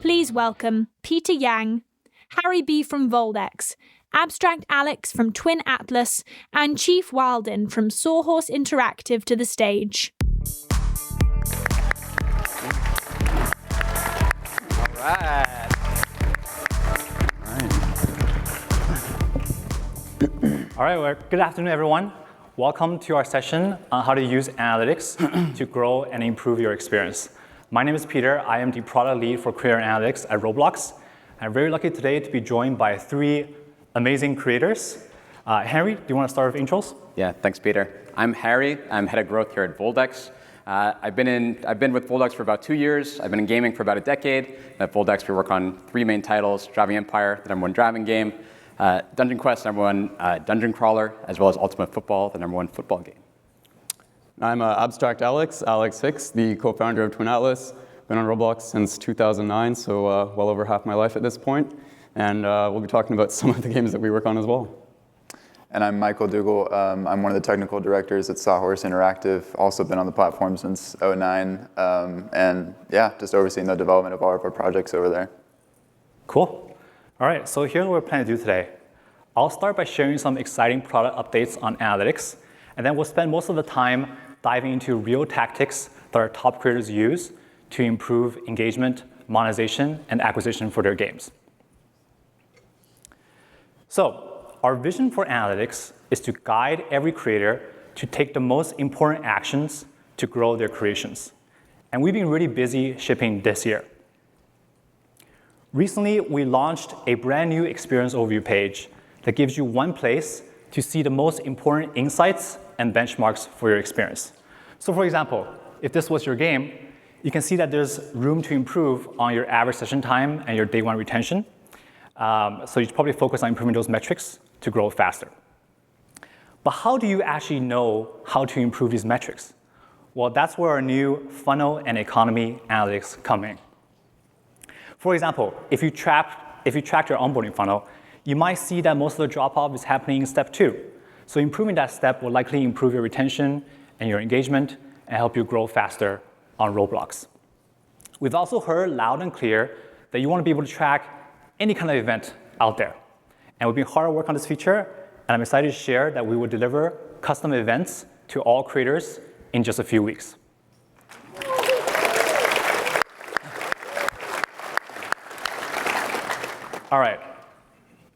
Please welcome Peter Yang, HarryB from Voldex, AbstractAlex from Twin Atlas, and chiefwildin from Sawhorse Interactive to the stage. All right. All right, well, good afternoon, everyone. Welcome to our session on how to use analytics to grow and improve your experience. My name is Peter. I am the product lead for creator analytics at Roblox. I'm very lucky today to be joined by three amazing creators. Harry, do you want to start with intros? Yeah, thanks, Peter. I'm Harry. I'm head of growth here at Voldex. I've been with Voldex for about 2 years. I've been in gaming for about a decade. At Voldex, we work on 3 main titles: Driving Empire, the #1 driving game; Dungeon Quest, #1 dungeon crawler; as well as Ultimate Football, the #1 football game. I'm AbstractAlex, Alex Hicks, the co-founder of Twin Atlas. Been on Roblox since 2009, so well over half my life at this point. And we'll be talking about some of the games that we work on as well. And I'm Michael Dougal. I'm one of the technical directors at Sawhorse Interactive. Also been on the platform since 2009. And yeah, just overseeing the development of all of our projects over there. Cool. All right, so here's what we're planning to do today. I'll start by sharing some exciting product updates on analytics, and then we'll spend most of the time diving into real tactics that our top creators use to improve engagement, monetization, and acquisition for their games. So, our vision for analytics is to guide every creator to take the most important actions to grow their creations. And we've been really busy shipping this year. Recently, we launched a brand new experience overview page that gives you one place to see the most important insights and benchmarks for your experience. So for example, if this was your game, you can see that there's room to improve on your average session time and your day 1 retention. So you should probably focus on improving those metrics to grow faster. But how do you actually know how to improve these metrics? Well, that's where our new funnel and economy analytics come in. For example, if you track your onboarding funnel, you might see that most of the drop-off is happening in step 2. So improving that step will likely improve your retention and your engagement and help you grow faster on Roblox. We've also heard loud and clear that you want to be able to track any kind of event out there. And we've been hard at work on this feature, and I'm excited to share that we will deliver custom events to all creators in just a few weeks. All right.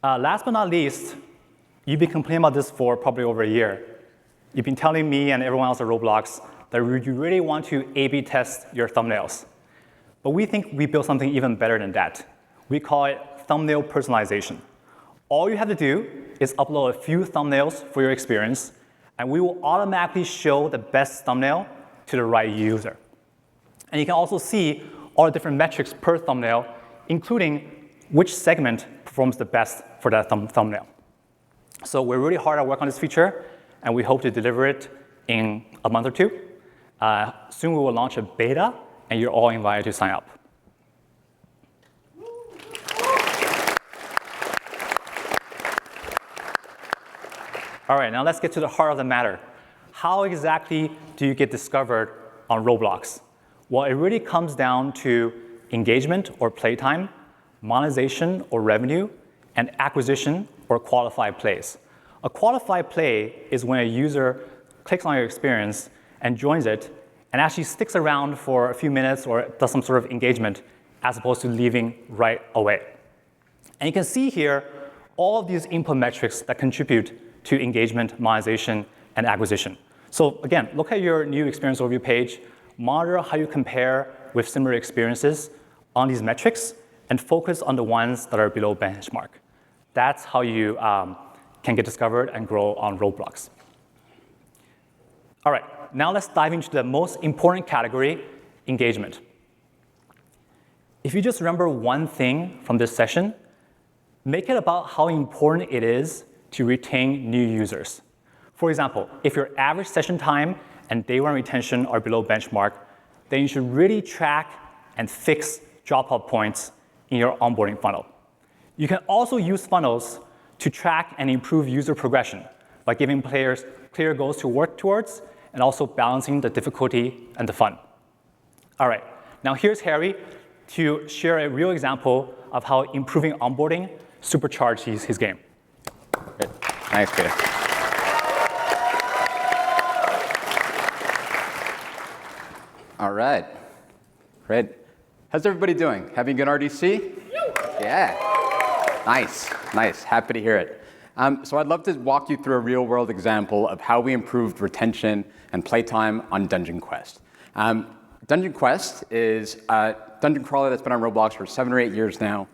Last but not least, you've been complaining about this for probably over a year. You've been telling me and everyone else at Roblox that you really want to A/B test your thumbnails. But we think we built something even better than that. We call it thumbnail personalization. All you have to do is upload a few thumbnails for your experience, and we will automatically show the best thumbnail to the right user. And you can also see all the different metrics per thumbnail, including which segment performs the best for that thumbnail. So we're really hard at work on this feature, and we hope to deliver it in a month or 2. Soon we will launch a beta, and you're all invited to sign up. All right, now let's get to the heart of the matter. How exactly do you get discovered on Roblox? Well, it really comes down to engagement or playtime, monetization or revenue, and acquisition or qualified plays. A qualified play is when a user clicks on your experience and joins it and actually sticks around for a few minutes or does some sort of engagement as opposed to leaving right away. And you can see here all of these input metrics that contribute to engagement, monetization, and acquisition. So again, look at your new experience overview page, monitor how you compare with similar experiences on these metrics, and focus on the ones that are below benchmark. That's how you can get discovered and grow on Roblox. All right, now let's dive into the most important category, engagement. If you just remember one thing from this session, make it about how important it is to retain new users. For example, if your average session time and day 1 retention are below benchmark, then you should really track and fix drop-off points in your onboarding funnel. You can also use funnels to track and improve user progression by giving players clear goals to work towards and also balancing the difficulty and the fun. All right, now here's Harry to share a real example of how improving onboarding supercharged his game. Great. Thanks, Peter. All right. Great. How's everybody doing? Having a good RDC? Yeah. Nice. Nice. Happy to hear it. So I'd love to walk you through a real-world example of how we improved retention and playtime on Dungeon Quest. Dungeon Quest is a dungeon crawler that's been on Roblox for 7 or 8 years now.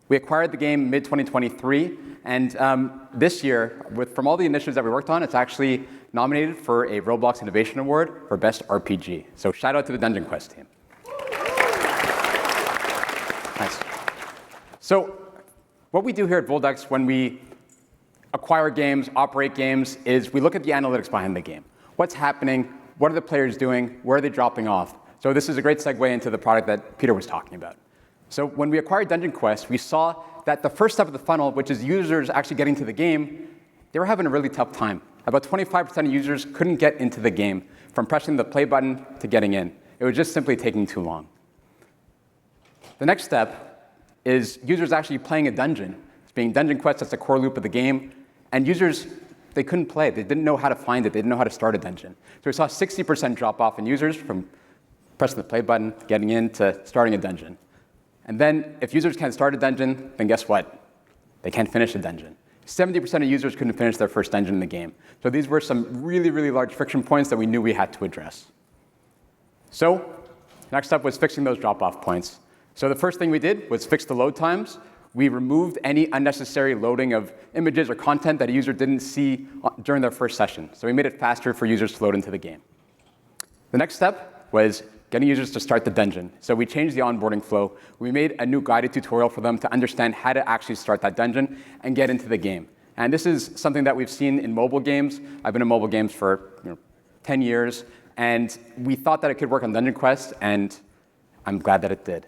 We acquired the game mid-2023, and this year, from all the initiatives that we worked on, it's actually nominated for a Roblox Innovation Award for Best RPG. So shout out to the Dungeon Quest team. Nice. So what we do here at Voldex when we acquire games, operate games, is we look at the analytics behind the game. What's happening? What are the players doing? Where are they dropping off? So this is a great segue into the product that Peter was talking about. So when we acquired Dungeon Quest, we saw that the first step of the funnel, which is users actually getting to the game, they were having a really tough time. About 25% of users couldn't get into the game from pressing the play button to getting in. It was just simply taking too long. The next step is users actually playing a dungeon. It's being Dungeon Quest, that's the core loop of the game. And users, they couldn't play. They didn't know how to find it. They didn't know how to start a dungeon. So we saw 60% drop off in users from pressing the play button, getting in, to starting a dungeon. And then if users can't start a dungeon, then guess what? They can't finish a dungeon. 70% of users couldn't finish their first dungeon in the game. So these were some really, really large friction points that we knew we had to address. So next up was fixing those drop-off points. So the first thing we did was fix the load times. We removed any unnecessary loading of images or content that a user didn't see during their first session. So we made it faster for users to load into the game. The next step was getting users to start the dungeon. So we changed the onboarding flow. We made a new guided tutorial for them to understand how to actually start that dungeon and get into the game. And this is something that we've seen in mobile games. I've been in mobile games for 10 years, and we thought that it could work on Dungeon Quest, and I'm glad that it did.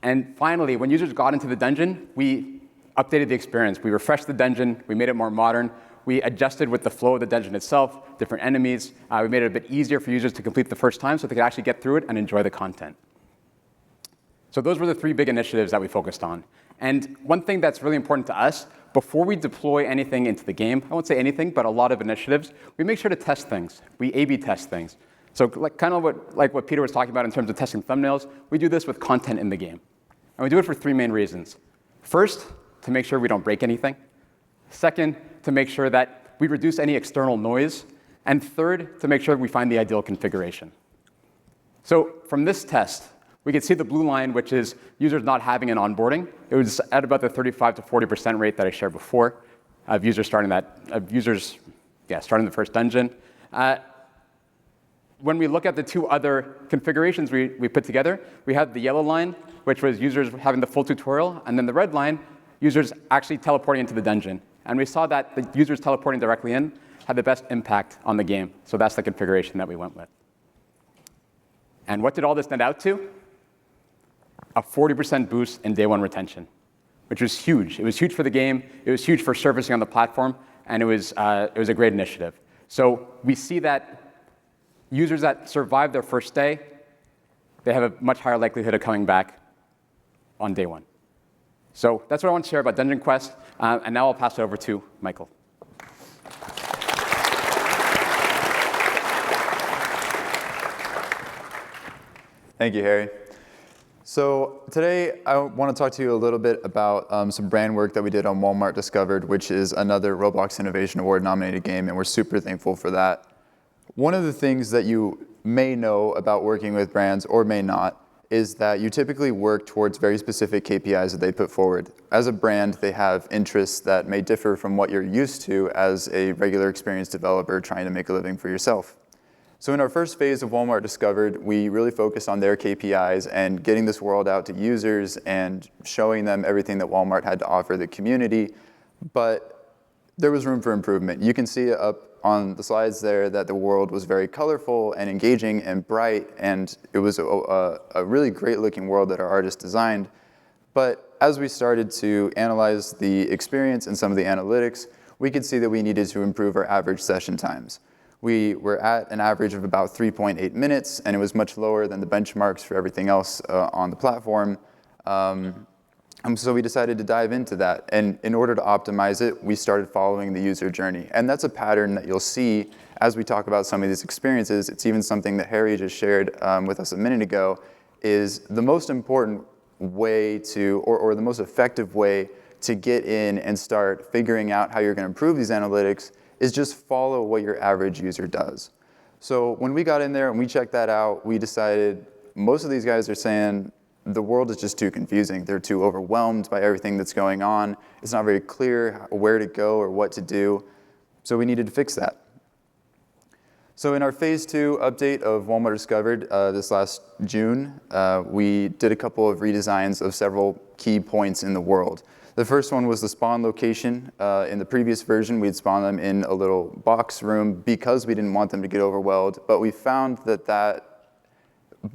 And finally, when users got into the dungeon, we updated the experience. We refreshed the dungeon. We made it more modern. We adjusted with the flow of the dungeon itself, different enemies. We made it a bit easier for users to complete the first time so they could actually get through it and enjoy the content. So those were the 3 big initiatives that we focused on. And one thing that's really important to us, before we deploy anything into the game, I won't say anything, but a lot of initiatives, we make sure to test things. We A/B test things. So kind of what Peter was talking about in terms of testing thumbnails, we do this with content in the game. And we do it for 3 main reasons. First, to make sure we don't break anything. Second, to make sure that we reduce any external noise. And third, to make sure we find the ideal configuration. So from this test, we can see the blue line, which is users not having an onboarding. It was at about the 35 to 40% rate that I shared before of users starting starting the first dungeon. When we look at the 2 other configurations we put together, we have the yellow line, which was users having the full tutorial, and then the red line, users actually teleporting into the dungeon. And we saw that the users teleporting directly in had the best impact on the game. So that's the configuration that we went with. And what did all this net out to? A 40% boost in day 1 retention, which was huge. It was huge for the game. It was huge for surfacing on the platform. And it was a great initiative. So we see that users that survive their first day, they have a much higher likelihood of coming back on day 1. So that's what I want to share about Dungeon Quest. And now I'll pass it over to Michael. Thank you, Harry. So today I want to talk to you a little bit about some brand work that we did on Walmart Discovered, which is another Roblox Innovation Award nominated game, and we're super thankful for that. One of the things that you may know about working with brands, or may not, is that you typically work towards very specific KPIs that they put forward. As a brand, they have interests that may differ from what you're used to as a regular experienced developer trying to make a living for yourself. So in our first phase of Walmart Discovered, we really focused on their KPIs and getting this world out to users and showing them everything that Walmart had to offer the community. But there was room for improvement. You can see up on the slides there that the world was very colorful and engaging and bright, and it was a really great looking world that our artists designed. But as we started to analyze the experience and some of the analytics, we could see that we needed to improve our average session times. we were at an average of about 3.8 minutes, and it was much lower than the benchmarks for everything else on the platform. So we decided to dive into that. And in order to optimize it, we started following the user journey. And that's a pattern that you'll see as we talk about some of these experiences. It's even something that Harry just shared with us a minute ago, is the most important way to, or the most effective way to get in and start figuring out how you're going to improve these analytics is just follow what your average user does. So when we got in there and we checked that out, we decided most of these guys are saying the world is just too confusing. They're too overwhelmed by everything that's going on. It's not very clear where to go or what to do. So we needed to fix that. So in our phase 2 update of Walmart Discovered this last June, we did a couple of redesigns of several key points in the world. The first one was the spawn location. In the previous version, we'd spawn them in a little box room because we didn't want them to get overwhelmed, but we found that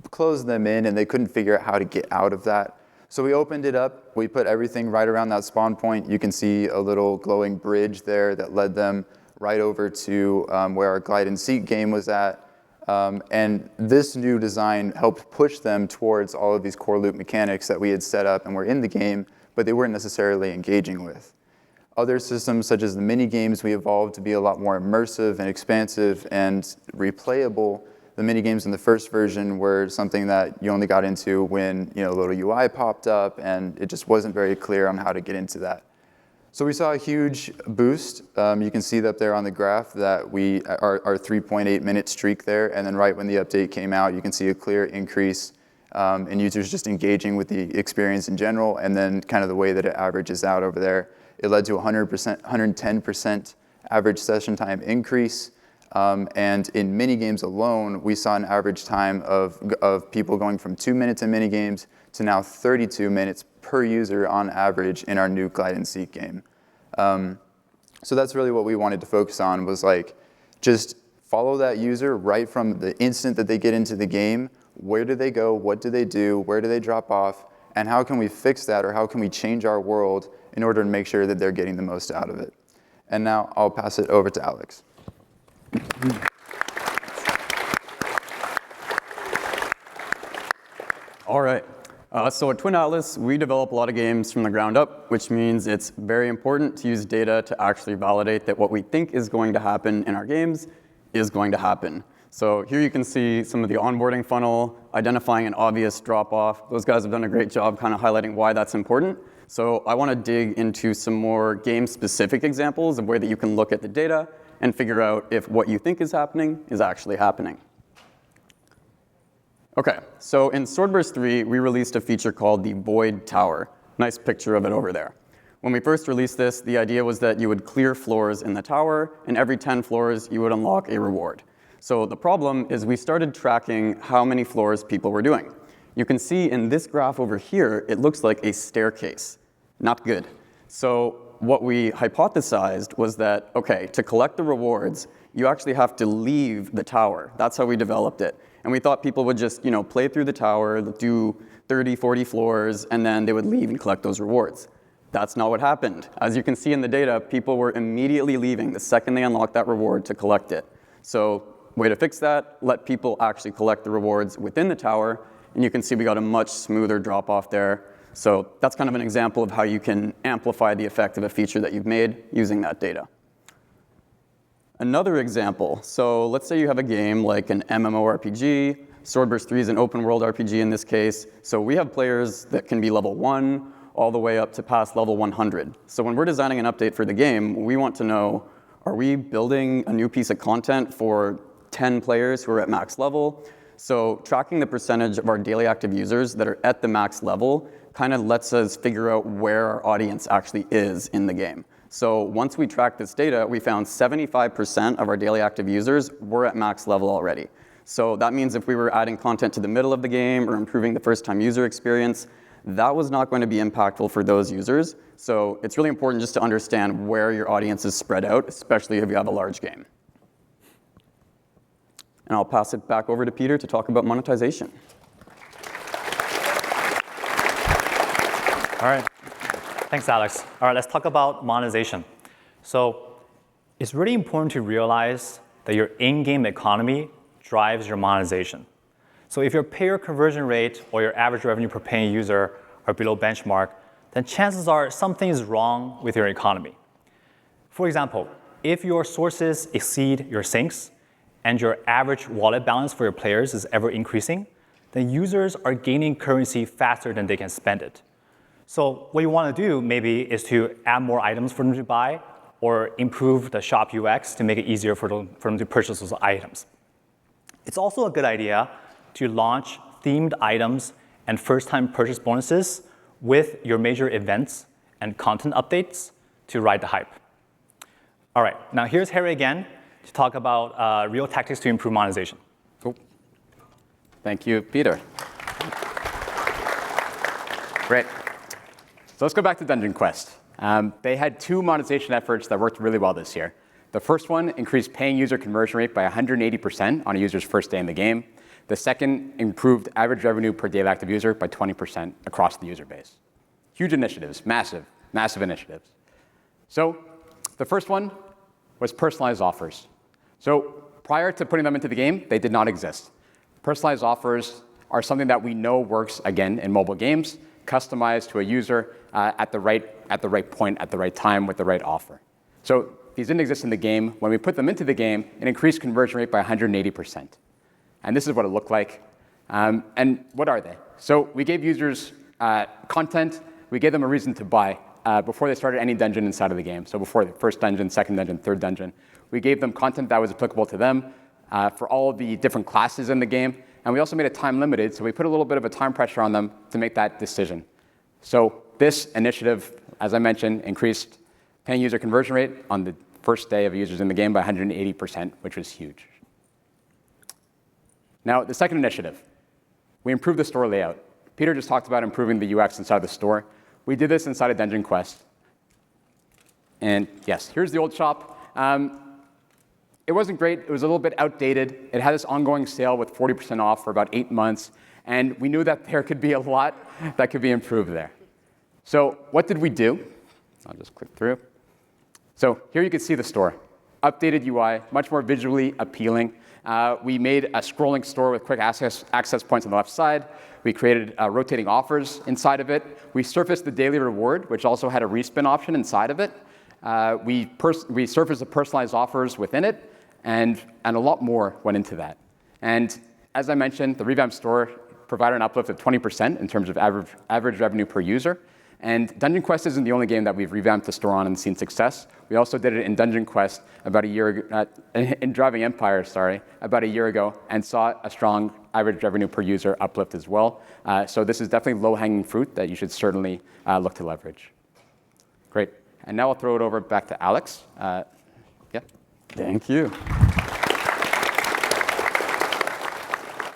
closed them in and they couldn't figure out how to get out of that. So we opened it up, we put everything right around that spawn point. You can see a little glowing bridge there that led them right over to where our glide and seek game was at. And this new design helped push them towards all of these core loop mechanics that we had set up and were in the game, but they weren't necessarily engaging with. Other systems, such as the mini games, we evolved to be a lot more immersive and expansive and replayable. The mini games in the first version were something that you only got into when a little UI popped up, and it just wasn't very clear on how to get into that. So we saw a huge boost. You can see that up there on the graph that our 3.8 minute streak there, and then right when the update came out, you can see a clear increase in users just engaging with the experience in general, and then kind of the way that it averages out over there. It led to 110% average session time increase. And in mini games alone, we saw an average time of people going from 2 minutes in mini games to now 32 minutes per user on average in our new glide and seek game. So that's really what we wanted to focus on, was like just follow that user right from the instant that they get into the game. Where do they go? What do they do? Where do they drop off? And how can we fix that, or how can we change our world in order to make sure that they're getting the most out of it? And now I'll pass it over to Alex. All right. So at Twin Atlas, we develop a lot of games from the ground up, which means it's very important to use data to actually validate that what we think is going to happen in our games is going to happen. So here you can see some of the onboarding funnel, identifying an obvious drop-off. Those guys have done a great job kind of highlighting why that's important. So I want to dig into some more game-specific examples of where that you can look at the data and figure out if what you think is happening is actually happening. Okay, so in Swordburst 3, we released a feature called the Void Tower. Nice picture of it over there. When we first released this, the idea was that you would clear floors in the tower, and every 10 floors, you would unlock a reward. So the problem is we started tracking how many floors people were doing. You can see in this graph over here, it looks like a staircase. Not good. So what we hypothesized was that, okay, to collect the rewards, you actually have to leave the tower. That's how we developed it. And we thought people would just, play through the tower, do 30, 40 floors, and then they would leave and collect those rewards. That's not what happened. As you can see in the data, people were immediately leaving the second they unlocked that reward to collect it. So way to fix that, let people actually collect the rewards within the tower, and you can see we got a much smoother drop-off there. So that's kind of an example of how you can amplify the effect of a feature that you've made using that data. Another example, so let's say you have a game like an MMORPG. Swordburst 3 is an open world RPG in this case. So we have players that can be level 1 all the way up to past level 100. So when we're designing an update for the game, we want to know, are we building a new piece of content for 10 players who are at max level? So tracking the percentage of our daily active users that are at the max level kind of lets us figure out where our audience actually is in the game. So once we tracked this data, we found 75% of our daily active users were at max level already. So that means if we were adding content to the middle of the game or improving the first-time user experience, that was not going to be impactful for those users. So it's really important just to understand where your audience is spread out, especially if you have a large game. And I'll pass it back over to Peter to talk about monetization. All right. Thanks, Alex. All right, let's talk about monetization. So it's really important to realize that your in-game economy drives your monetization. So if your payer conversion rate or your average revenue per paying user are below benchmark, then chances are something is wrong with your economy. For example, if your sources exceed your sinks and your average wallet balance for your players is ever increasing, then users are gaining currency faster than they can spend it. So what you want to do maybe is to add more items for them to buy or improve the shop UX to make it easier for them to purchase those items. It's also a good idea to launch themed items and first-time purchase bonuses with your major events and content updates to ride the hype. All right, now here's Harry again to talk about real tactics to improve monetization. Cool. Thank you, Peter. Great. So let's go back to Dungeon Quest. They had 2 monetization efforts that worked really well this year. The first one increased paying user conversion rate by 180% on a user's first day in the game. The second improved average revenue per daily active user by 20% across the user base. Huge initiatives, massive, massive initiatives. So the first one was personalized offers. So prior to putting them into the game, they did not exist. Personalized offers are something that we know works, again, in mobile games, customized to a user at the right point, at the right time, with the right offer. So these didn't exist in the game. When we put them into the game, it increased conversion rate by 180%. And this is what it looked like. And what are they? So we gave users content. We gave them a reason to buy before they started any dungeon inside of the game. So before the first dungeon, second dungeon, third dungeon, we gave them content that was applicable to them for all of the different classes in the game. And we also made it time limited, so we put a little bit of a time pressure on them to make that decision. So this initiative, as I mentioned, increased paying user conversion rate on the first day of users in the game by 180%, which was huge. Now, the second initiative, we improved the store layout. Peter just talked about improving the UX inside the store. We did this inside of Dungeon Quest. And yes, here's the old shop. It wasn't great. It was a little bit outdated. It had this ongoing sale with 40% off for about 8 months. And we knew that there could be a lot that could be improved there. So what did we do? I'll just click through. So here you can see the store. Updated UI, much more visually appealing. We made a scrolling store with quick access points on the left side. We created rotating offers inside of it. We surfaced the daily reward, which also had a respin option inside of it. We surfaced the personalized offers within it, and a lot more went into that. And as I mentioned, the revamped store provided an uplift of 20% in terms of average revenue per user. And Dungeon Quest isn't the only game that we've revamped the store on and seen success. We also did it in Dungeon Quest about a year ago, in Driving Empire, about a year ago, and saw a strong average revenue per user uplift as well. So this is definitely low-hanging fruit that you should certainly look to leverage. Great. And now I'll throw it over back to Alex. Yeah. Thank you.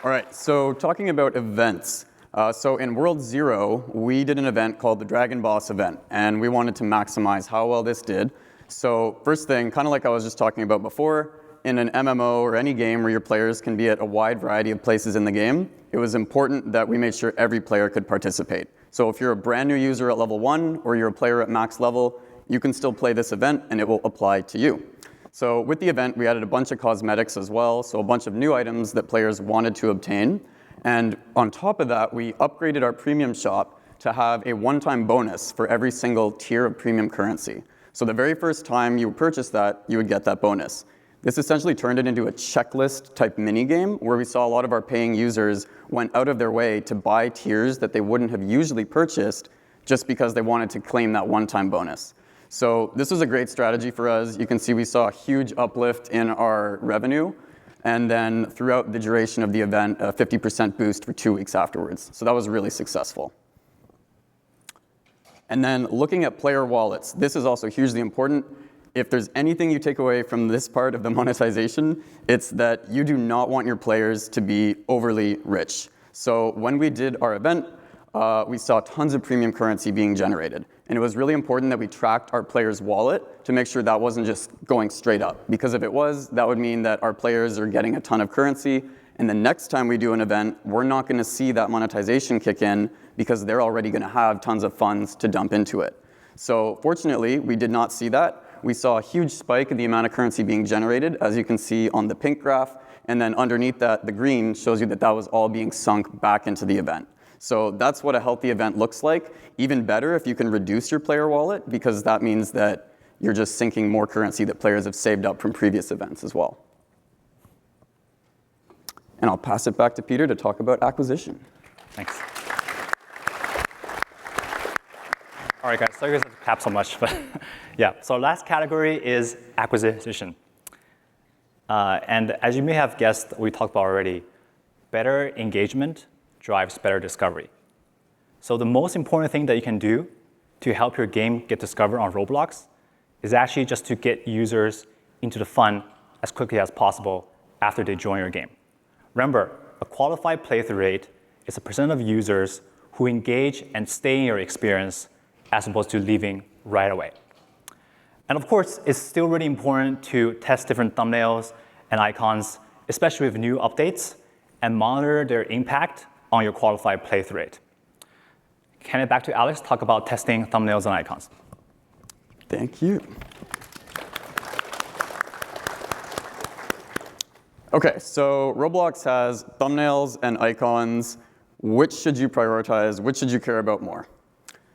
All right, so talking about events. So in World 0, we did an event called the Dragon Boss event, and we wanted to maximize how well this did. So first thing, kind of like I was just talking about before, in an MMO or any game where your players can be at a wide variety of places in the game, it was important that we made sure every player could participate. So if you're a brand new user at level 1 or you're a player at max level, you can still play this event and it will apply to you. So with the event, we added a bunch of cosmetics as well, so a bunch of new items that players wanted to obtain. And on top of that, we upgraded our premium shop to have a one-time bonus for every single tier of premium currency. So the very first time you purchase that, you would get that bonus. This essentially turned it into a checklist type minigame where we saw a lot of our paying users went out of their way to buy tiers that they wouldn't have usually purchased just because they wanted to claim that one-time bonus. So this was a great strategy for us. You can see we saw a huge uplift in our revenue. And then throughout the duration of the event, a 50% boost for 2 weeks afterwards. So that was really successful. And then looking at player wallets, this is also hugely important. If there's anything you take away from this part of the monetization, it's that you do not want your players to be overly rich. So when we did our event, we saw tons of premium currency being generated. And it was really important that we tracked our players' wallet to make sure that wasn't just going straight up. Because if it was, that would mean that our players are getting a ton of currency. And the next time we do an event, we're not going to see that monetization kick in because they're already going to have tons of funds to dump into it. So fortunately, we did not see that. we saw a huge spike in the amount of currency being generated, as you can see on the pink graph. And then underneath that, the green shows you that that was all being sunk back into the event. So that's what a healthy event looks like. Even better if you can reduce your player wallet, because that means that you're just sinking more currency that players have saved up from previous events as well. And I'll pass it back to Peter to talk about acquisition. Thanks. All right, guys, sorry you guys have to clap so much, but yeah. So last category is acquisition. And as you may have guessed, we talked about already, better engagement drives better discovery. So the most important thing that you can do to help your game get discovered on Roblox is actually just to get users into the fun as quickly as possible after they join your game. Remember, a qualified playthrough rate is a percent of users who engage and stay in your experience as opposed to leaving right away. And of course, it's still really important to test different thumbnails and icons, especially with new updates, and monitor their impact on your qualified playthrough rate. Hand it back to Alex to talk about testing thumbnails and icons. Thank you. OK, so Roblox has thumbnails and icons. Which should you prioritize? Which should you care about more?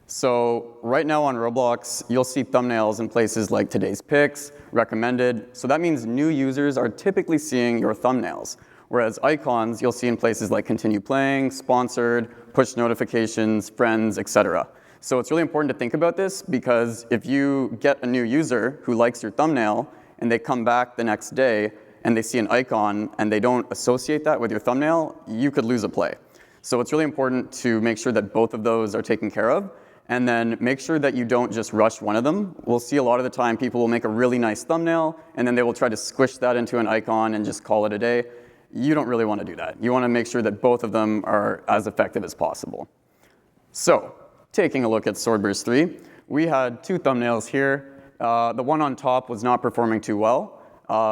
So right now on Roblox, you'll see thumbnails in places like today's picks, recommended. So that means new users are typically seeing your thumbnails. Whereas icons, you'll see in places like continue playing, sponsored, push notifications, friends, etc. So it's really important to think about this, because if you get a new user who likes your thumbnail and they come back the next day and they see an icon and they don't associate that with your thumbnail, you could lose a play. So it's really important to make sure that both of those are taken care of. And then make sure that you don't just rush one of them. We'll see a lot of the time people will make a really nice thumbnail, and then they will try to squish that into an icon and just call it a day. You don't really want to do that. You want to make sure that both of them are as effective as possible. So taking a look at Swordburst 3, we had two thumbnails here. The one on top was not performing too well.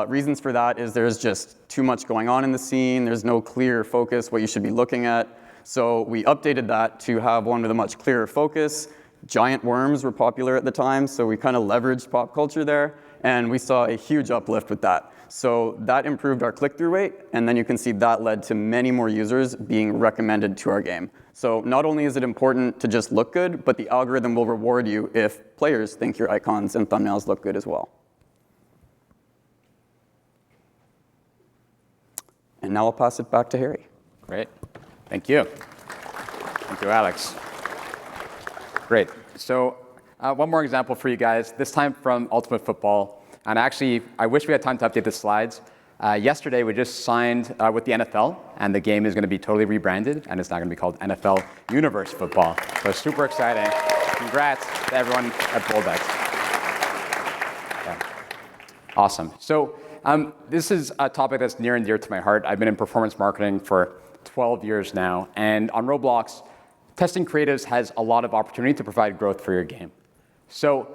Reasons for that is there's just too much going on in the scene. There's no clear focus what you should be looking at. So we updated that to have one with a much clearer focus. Giant worms were popular at the time, so we kind of leveraged pop culture there, and we saw a huge uplift with that. So that improved our click-through rate, and then you can see that led to many more users being recommended to our game. So not only is it important to just look good, but the algorithm will reward you if players think your icons and thumbnails look good as well. And now I'll pass it back to Harry. Great. Thank you. Thank you, Alex. Great. So one more example for you guys, this time from Ultimate Football. And actually, I wish we had time to update the slides. Yesterday, we just signed with the NFL, and the game is going to be totally rebranded, and it's now going to be called NFL Universe Football. So super exciting. Congrats to everyone at Voldex. Yeah. Awesome. So this is a topic that's near and dear to my heart. I've been in performance marketing for 12 years now, and on Roblox, testing creatives has a lot of opportunity to provide growth for your game. So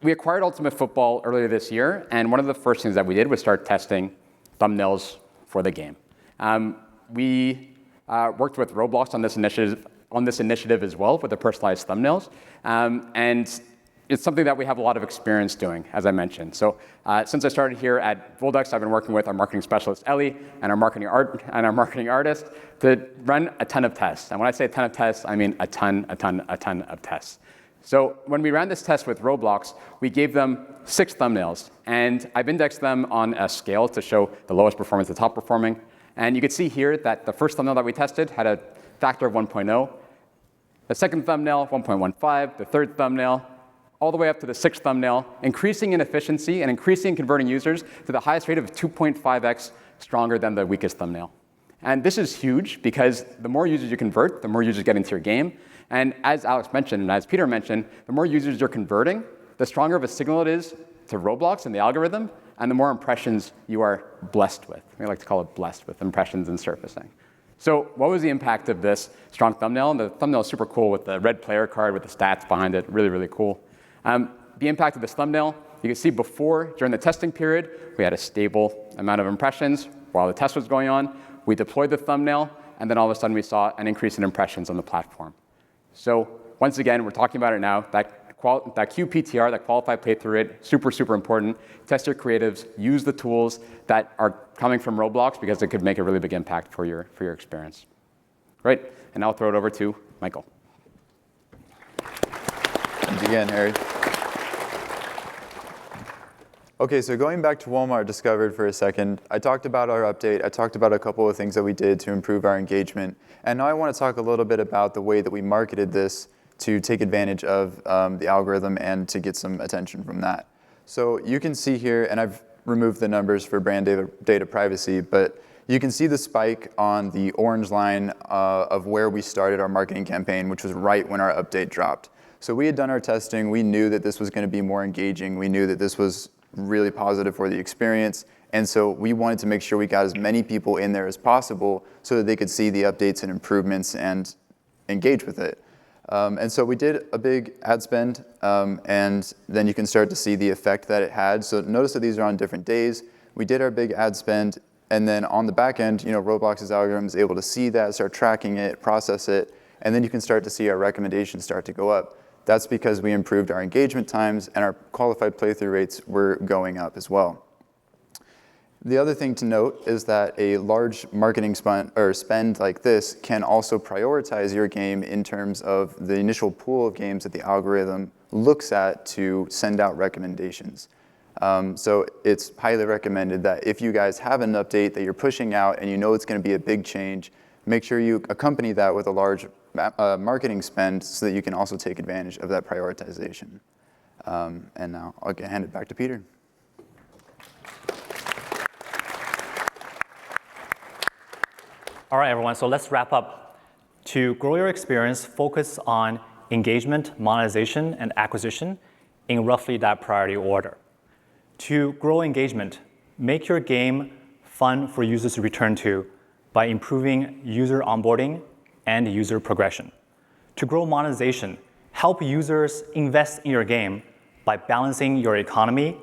we acquired Ultimate Football earlier this year, and one of the first things that we did was start testing thumbnails for the game. We worked with Roblox on this initiative as well with the personalized thumbnails, and it's something that we have a lot of experience doing, as I mentioned. So since I started here at Voldex, I've been working with our marketing specialist, Ellie, and our marketing artist to run a ton of tests. And when I say a ton of tests, I mean a ton of tests. So when we ran this test with Roblox, we gave them 6 thumbnails. And I've indexed them on a scale to show the lowest performance to top performing. And you can see here that the first thumbnail that we tested had a factor of 1.0. The second thumbnail, 1.15. The third thumbnail, all the way up to the 6th thumbnail, increasing in efficiency and increasing in converting users to the highest rate of 2.5x stronger than the weakest thumbnail. And this is huge because the more users you convert, the more users get into your game. And as Alex mentioned, and as Peter mentioned, the more users you're converting, the stronger of a signal it is to Roblox and the algorithm, and the more impressions you are blessed with. We like to call it blessed with impressions and surfacing. So what was the impact of this strong thumbnail? And the thumbnail is super cool with the red player card with the stats behind it. Really, really cool. The impact of this thumbnail, you can see before, during the testing period, we had a stable amount of impressions while the test was going on. We deployed the thumbnail, and then all of a sudden we saw an increase in impressions on the platform. So once again, we're talking about it now. That that QPTR, that qualified playthrough rate, super, super important. Test your creatives, use the tools that are coming from Roblox because it could make a really big impact for your experience. Great, and I'll throw it over to Michael. Thanks again, Harry. Okay, so going back to Walmart Discovered for a second, I talked about our update. I talked about a couple of things that we did to improve our engagement. And now I want to talk a little bit about the way that we marketed this to take advantage of the algorithm and to get some attention from that. So you can see here, and I've removed the numbers for brand data privacy, but you can see the spike on the orange line of where we started our marketing campaign, which was right when our update dropped. So we had done our testing. We knew that this was going to be more engaging. We knew that this was really positive for the experience. And so we wanted to make sure we got as many people in there as possible so that they could see the updates and improvements and engage with it. And so we did a big ad spend, and then you can start to see the effect that it had. So notice that these are on different days. We did our big ad spend, and then on the back end, Roblox's algorithm is able to see that, start tracking it, process it, and then you can start to see our recommendations start to go up. That's because we improved our engagement times, and our qualified playthrough rates were going up as well. The other thing to note is that a large marketing spend like this can also prioritize your game in terms of the initial pool of games that the algorithm looks at to send out recommendations. So it's highly recommended that if you guys have an update that you're pushing out and you know it's going to be a big change, make sure you accompany that with a large marketing spend so that you can also take advantage of that prioritization. And now I'll hand it back to Peter. All right, everyone, so let's wrap up. To grow your experience, focus on engagement, monetization, and acquisition in roughly that priority order. To grow engagement, make your game fun for users to return to by improving user onboarding and user progression. To grow monetization, help users invest in your game by balancing your economy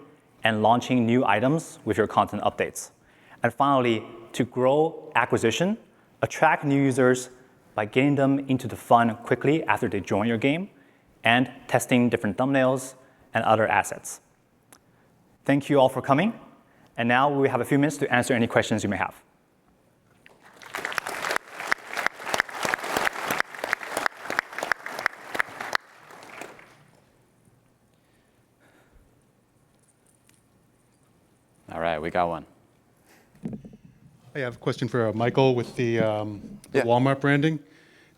and launching new items with your content updates. And finally, to grow acquisition, attract new users by getting them into the fun quickly after they join your game and testing different thumbnails and other assets. Thank you all for coming. And now we have a few minutes to answer any questions you may have. All right, we got one. I have a question for Michael with the Walmart branding.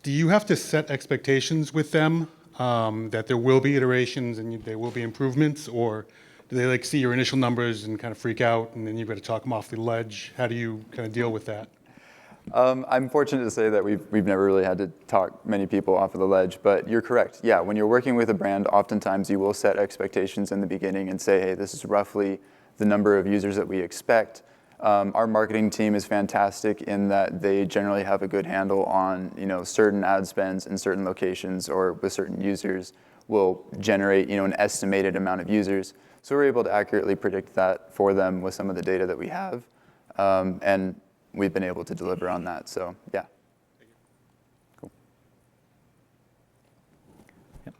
Do you have to set expectations with them that there will be iterations and there will be improvements, or do they see your initial numbers and kind of freak out and then you've got to talk them off the ledge? How do you kind of deal with that? I'm fortunate to say that we've never really had to talk many people off of the ledge, but you're correct. Yeah, when you're working with a brand, oftentimes you will set expectations in the beginning and say, hey, this is roughly the number of users that we expect. Our marketing team is fantastic in that they generally have a good handle on certain ad spends in certain locations or with certain users will generate an estimated amount of users. So we're able to accurately predict that for them with some of the data that we have, and we've been able to deliver on that. So yeah. Cool. Yep.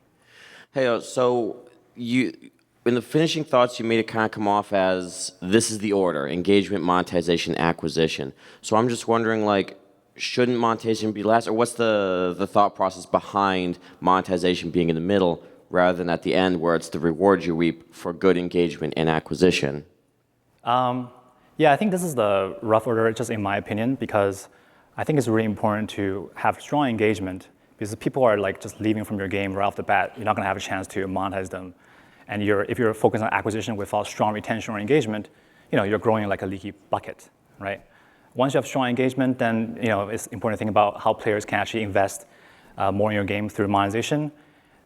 Hey, so in the finishing thoughts, you made it kind of come off as this is the order: engagement, monetization, acquisition. So I'm just wondering, shouldn't monetization be last, or what's the thought process behind monetization being in the middle rather than at the end, where it's the reward you reap for good engagement and acquisition? Yeah, I think this is the rough order, just in my opinion, because I think it's really important to have strong engagement, because if people are just leaving from your game right off the bat, you're not going to have a chance to monetize them. And if you're focused on acquisition without strong retention or engagement, you're growing like a leaky bucket, right? Once you have strong engagement, then it's important to think about how players can actually invest more in your game through monetization.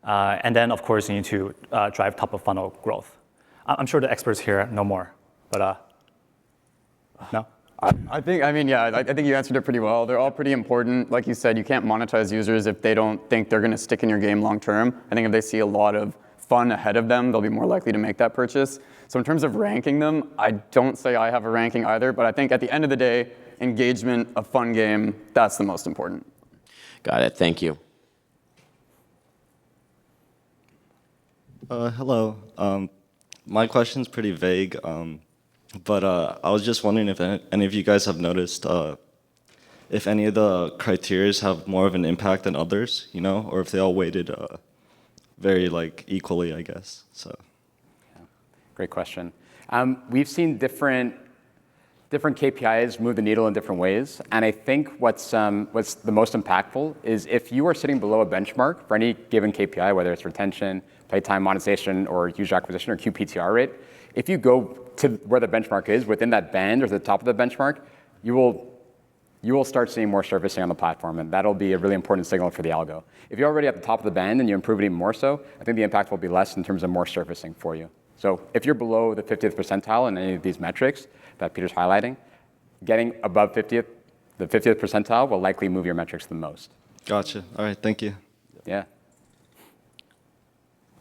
And then, of course, you need to drive top of funnel growth. I'm sure the experts here know more, but no? I think you answered it pretty well. They're all pretty important. Like you said, you can't monetize users if they don't think they're going to stick in your game long term. I think if they see a lot of fun ahead of them, they'll be more likely to make that purchase. So in terms of ranking them, I don't say I have a ranking either, but I think at the end of the day, engagement, a fun game, that's the most important. Got it. Thank you. Hello. My question's pretty vague, but I was just wondering if any of you guys have noticed if any of the criteria have more of an impact than others, or if they all weighted very equally, I guess. So. Great question. We've seen different KPIs move the needle in different ways, and I think what's the most impactful is if you are sitting below a benchmark for any given KPI, whether it's retention, playtime, monetization, or user acquisition, or QPTR rate, if you go to where the benchmark is, within that band or the top of the benchmark, you will start seeing more surfacing on the platform, and that'll be a really important signal for the algo. If you're already at the top of the band and you improve it even more so, I think the impact will be less in terms of more surfacing for you. So if you're below the 50th percentile in any of these metrics that Peter's highlighting, getting above the 50th percentile will likely move your metrics the most. Gotcha. All right, thank you. Yeah.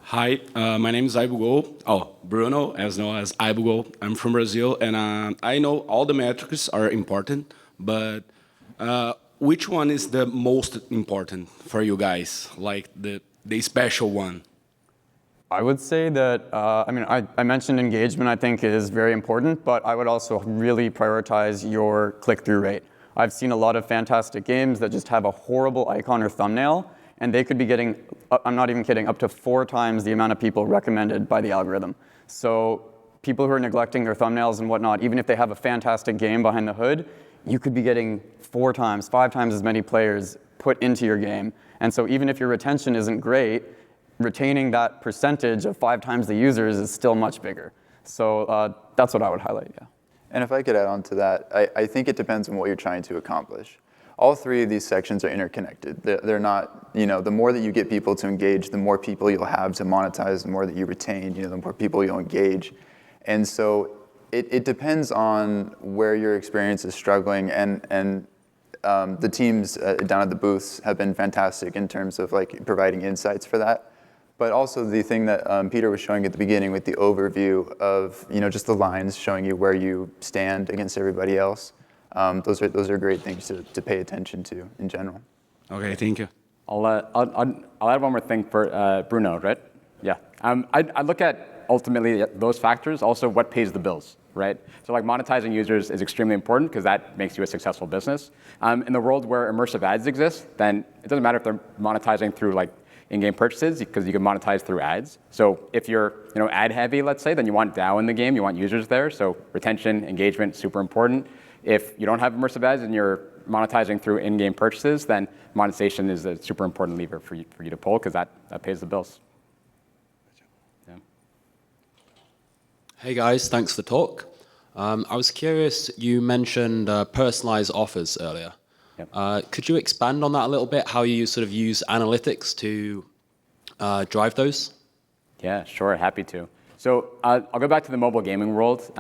Hi, my name is Bruno, as known as Aibugo. I'm from Brazil, and I know all the metrics are important, but which one is the most important for you guys, like the special one? I would say that, I mentioned engagement, I think is very important, but I would also really prioritize your click-through rate. I've seen a lot of fantastic games that just have a horrible icon or thumbnail, and they could be getting, I'm not even kidding, up to 4 times the amount of people recommended by the algorithm. So people who are neglecting their thumbnails and whatnot, even if they have a fantastic game behind the hood, you could be getting 4 times, 5 times as many players put into your game. And so even if your retention isn't great, retaining that percentage of 5 times the users is still much bigger. So that's what I would highlight, yeah. And if I could add on to that, I think it depends on what you're trying to accomplish. All 3 of these sections are interconnected. They're not, the more that you get people to engage, the more people you'll have to monetize, the more that you retain, the more people you'll engage. And so it depends on where your experience is struggling, and the teams down at the booths have been fantastic in terms of providing insights for that. But also the thing that Peter was showing at the beginning with the overview of just the lines showing you where you stand against everybody else. Those are great things to pay attention to in general. Okay, thank you. I'll add one more thing for Bruno, right? Yeah. I look at ultimately those factors, also what pays the bills, right? So monetizing users is extremely important because that makes you a successful business. In the world where immersive ads exist, then it doesn't matter if they're monetizing through in-game purchases, because you can monetize through ads. So if you're ad heavy, let's say, then you want DAO in the game, you want users there. So retention, engagement, super important. If you don't have immersive ads and you're monetizing through in-game purchases, then monetization is a super important lever for you to pull, because that pays the bills. Yeah. Hey guys, thanks for the talk. I was curious, you mentioned personalized offers earlier. Yep. Could you expand on that a little bit, how you sort of use analytics to drive those? Yeah, sure, happy to. So I'll go back to the mobile gaming world.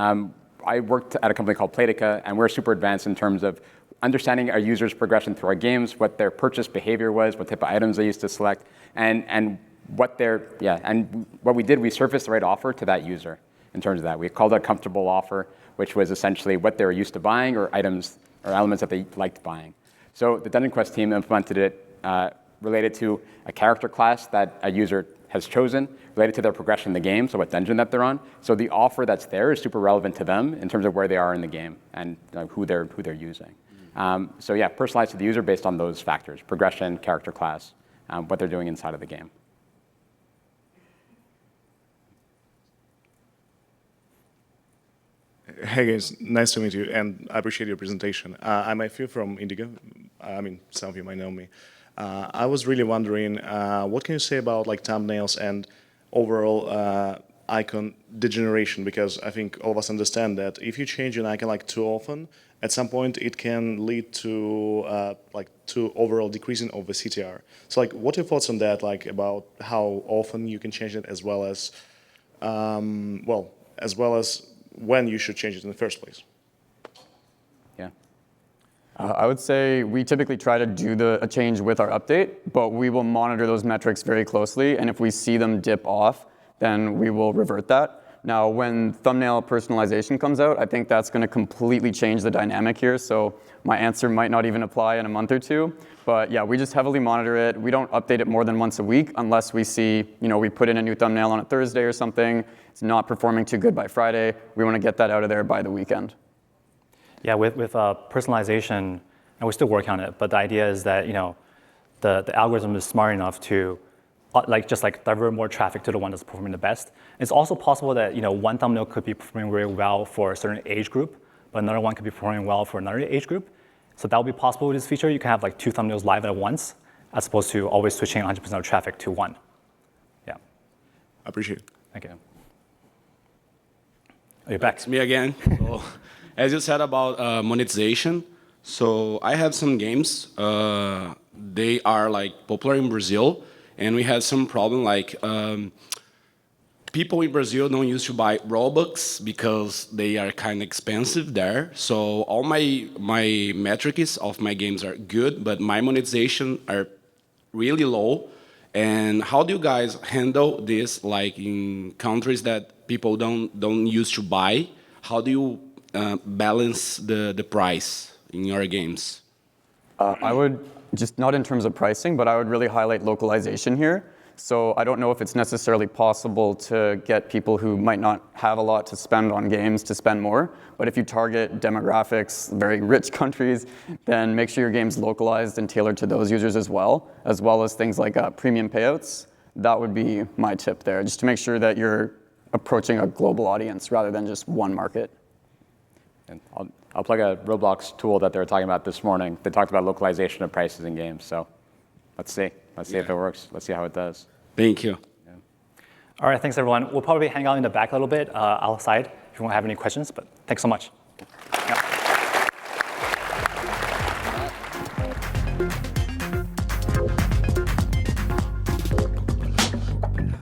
I worked at a company called Playtika, and we're super advanced in terms of understanding our users' progression through our games, what their purchase behavior was, what type of items they used to select, and what we did, we surfaced the right offer to that user in terms of that. We called it a comfortable offer, which was essentially what they were used to buying or items or elements that they liked buying. So the Dungeon Quest team implemented it related to a character class that a user has chosen, related to their progression in the game, so what dungeon that they're on. So the offer that's there is super relevant to them in terms of where they are in the game and who they're using. So yeah, personalized to the user based on those factors: progression, character class, what they're doing inside of the game. Hey guys, nice to meet you, and I appreciate your presentation. I'm Matthew from Indigo. Some of you might know me. I was really wondering, what can you say about thumbnails and overall icon degeneration? Because I think all of us understand that if you change an icon too often, at some point it can lead to to overall decreasing of the CTR. So what are your thoughts on that? About how often you can change it, as well as when you should change it in the first place? Yeah. I would say we typically try to do a change with our update, but we will monitor those metrics very closely, and if we see them dip off, then we will revert that. Now, when thumbnail personalization comes out, I think that's going to completely change the dynamic here. So my answer might not even apply in a month or two. But yeah, we just heavily monitor it. We don't update it more than once a week unless we see, we put in a new thumbnail on a Thursday or something. It's not performing too good by Friday. We want to get that out of there by the weekend. Yeah, with personalization, and we're still working on it, but the idea is that, the algorithm is smart enough to just divert more traffic to the one that's performing the best. It's also possible that one thumbnail could be performing very well for a certain age group, but another one could be performing well for another age group. So that will be possible with this feature. You can have two thumbnails live at once, as opposed to always switching 100% of traffic to one. Yeah. I appreciate it. Thank you. Oh, you're back. It's me again. So, as you said about monetization, so I have some games. They are popular in Brazil, and we had some problem people in Brazil don't used to buy Robux because they are kind of expensive there. So all my metrics of my games are good, but my monetization are really low. And how do you guys handle this in countries that people don't used to buy? How do you balance the price in your games? I would, just not in terms of pricing, but I would really highlight localization here. So I don't know if it's necessarily possible to get people who might not have a lot to spend on games to spend more. But if you target demographics, very rich countries, then make sure your game's localized and tailored to those users as well as things like premium payouts. That would be my tip there, just to make sure that you're approaching a global audience rather than just one market. And I'll plug a Roblox tool that they were talking about this morning. They talked about localization of prices in games. So let's see. Let's see if it works. Let's see how it does. Thank you. Yeah. All right, thanks everyone. We'll probably hang out in the back a little bit outside if you won't have any questions, but thanks so much.